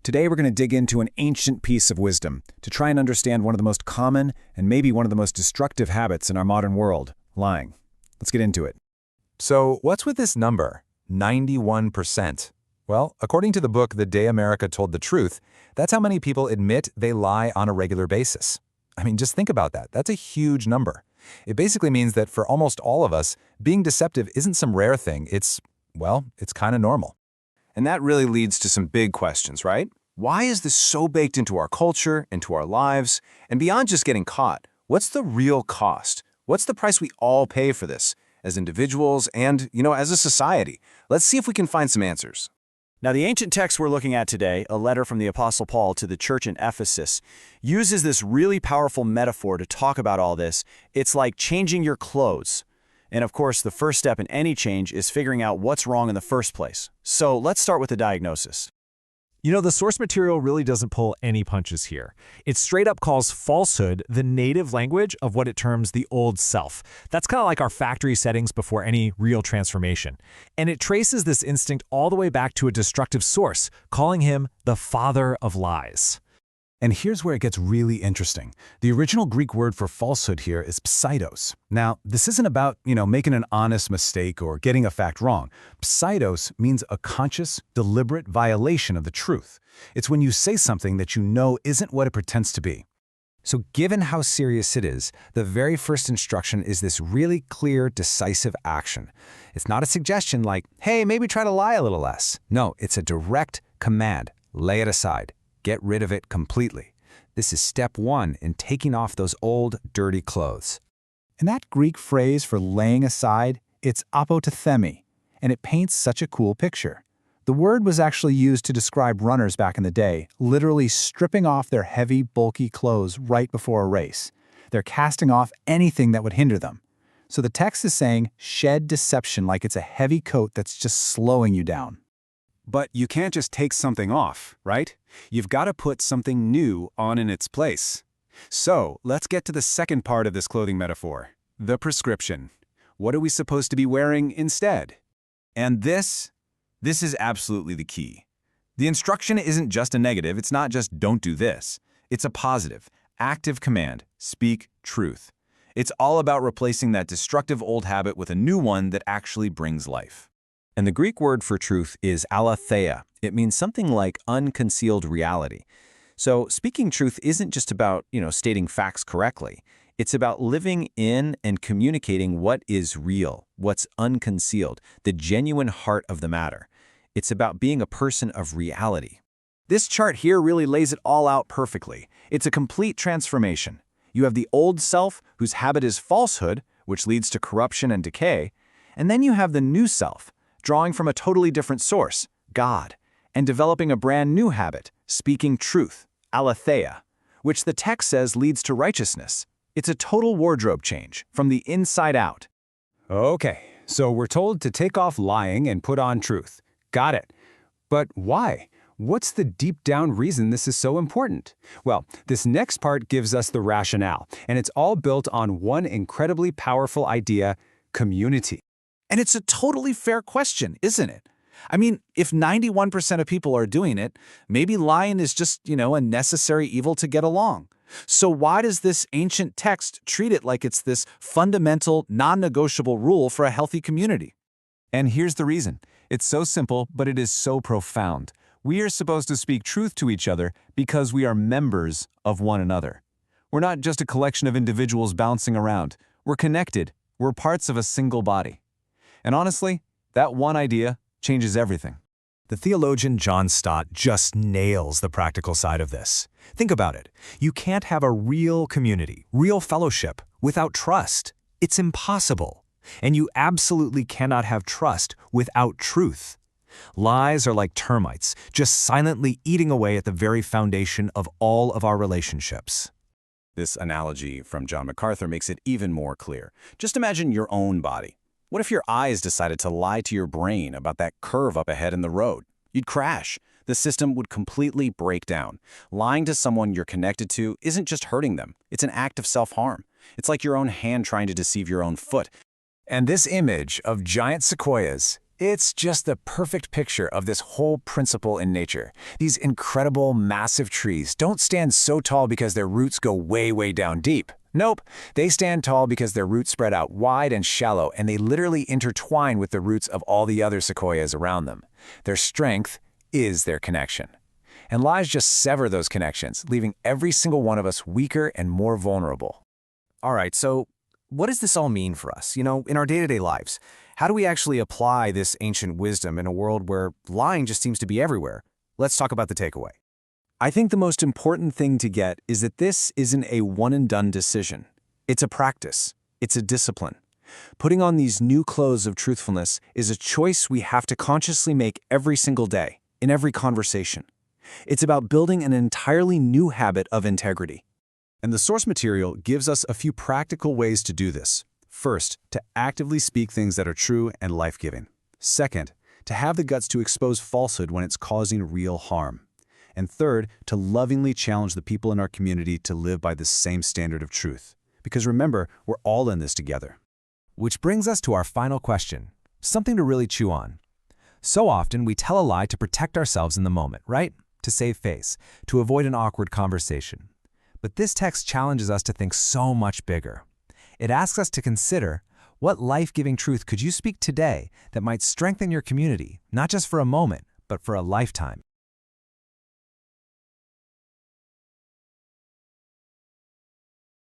Today we're going to dig into an ancient piece of wisdom to try and understand one of the most common and maybe one of the most destructive habits in our modern world, lying. Let's get into it. So what's with this number, 91%? Well, according to the book The Day America Told the Truth, that's how many people admit they lie on a regular basis. I mean, just think about that. That's a huge number. It basically means that for almost all of us, being deceptive isn't some rare thing. It's kind of normal. And that really leads to some big questions, right? Why is this so baked into our culture, into our lives? And beyond just getting caught, what's the real cost? What's the price we all pay for this, as individuals and, as a society? Let's see if we can find some answers. Now, the ancient text we're looking at today, a letter from the Apostle Paul to the church in Ephesus, uses this really powerful metaphor to talk about all this. It's like changing your clothes. And of course, the first step in any change is figuring out what's wrong in the first place. So let's start with the diagnosis. The source material really doesn't pull any punches here. It straight up calls falsehood the native language of what it terms the old self. That's kind of like our factory settings before any real transformation. And it traces this instinct all the way back to a destructive source, calling him the father of lies. And here's where it gets really interesting. The original Greek word for falsehood here is pseidos. Now, this isn't about, making an honest mistake or getting a fact wrong. Pseidos means a conscious, deliberate violation of the truth. It's when you say something that you know isn't what it pretends to be. So given how serious it is, the very first instruction is this really clear, decisive action. It's not a suggestion like, hey, maybe try to lie a little less. No, it's a direct command. Lay it aside. Get rid of it completely. This is step one in taking off those old, dirty clothes. And that Greek phrase for laying aside, it's apotithemi, and it paints such a cool picture. The word was actually used to describe runners back in the day, literally stripping off their heavy, bulky clothes right before a race. They're casting off anything that would hinder them. So the text is saying, shed deception like it's a heavy coat that's just slowing you down. But you can't just take something off, right? You've got to put something new on in its place. So let's get to the second part of this clothing metaphor, the prescription. What are we supposed to be wearing instead? And this is absolutely the key. The instruction isn't just a negative. It's not just don't do this. It's a positive, active command, speak truth. It's all about replacing that destructive old habit with a new one that actually brings life. And the Greek word for truth is aletheia. It means something like unconcealed reality. So speaking truth isn't just about, stating facts correctly. It's about living in and communicating what is real, what's unconcealed, the genuine heart of the matter. It's about being a person of reality. This chart here really lays it all out perfectly. It's a complete transformation. You have the old self, whose habit is falsehood, which leads to corruption and decay. And then you have the new self, drawing from a totally different source, God, and developing a brand new habit, speaking truth, aletheia, which the text says leads to righteousness. It's a total wardrobe change, from the inside out. Okay, so we're told to take off lying and put on truth. Got it. But why? What's the deep down reason this is so important? Well, this next part gives us the rationale, and it's all built on one incredibly powerful idea: community. And it's a totally fair question, isn't it? I mean, if 91% of people are doing it, maybe lying is just, a necessary evil to get along. So why does this ancient text treat it like it's this fundamental, non-negotiable rule for a healthy community? And here's the reason. It's so simple, but it is so profound. We are supposed to speak truth to each other because we are members of one another. We're not just a collection of individuals bouncing around. We're connected. We're parts of a single body. And honestly, that one idea changes everything. The theologian John Stott just nails the practical side of this. Think about it. You can't have a real community, real fellowship, without trust. It's impossible. And you absolutely cannot have trust without truth. Lies are like termites, just silently eating away at the very foundation of all of our relationships. This analogy from John MacArthur makes it even more clear. Just imagine your own body. What if your eyes decided to lie to your brain about that curve up ahead in the road? You'd crash. The system would completely break down. Lying to someone you're connected to isn't just hurting them. It's an act of self-harm. It's like your own hand trying to deceive your own foot. And this image of giant sequoias, It's just the perfect picture of this whole principle in nature. These incredible, massive trees don't stand so tall because their roots go way, way down deep. Nope, they stand tall because their roots spread out wide and shallow, and they literally intertwine with the roots of all the other sequoias around them. Their strength is their connection. And lies just sever those connections, leaving every single one of us weaker and more vulnerable. All right, so what does this all mean for us, in our day-to-day lives? How do we actually apply this ancient wisdom in a world where lying just seems to be everywhere? Let's talk about the takeaway. I think the most important thing to get is that this isn't a one-and-done decision. It's a practice. It's a discipline. Putting on these new clothes of truthfulness is a choice we have to consciously make every single day, in every conversation. It's about building an entirely new habit of integrity. And the source material gives us a few practical ways to do this. First, to actively speak things that are true and life-giving. Second, to have the guts to expose falsehood when it's causing real harm. And third, to lovingly challenge the people in our community to live by the same standard of truth. Because remember, we're all in this together. Which brings us to our final question, something to really chew on. So often we tell a lie to protect ourselves in the moment, right? To save face, to avoid an awkward conversation. But this text challenges us to think so much bigger. It asks us to consider, what life-giving truth could you speak today that might strengthen your community, not just for a moment, but for a lifetime?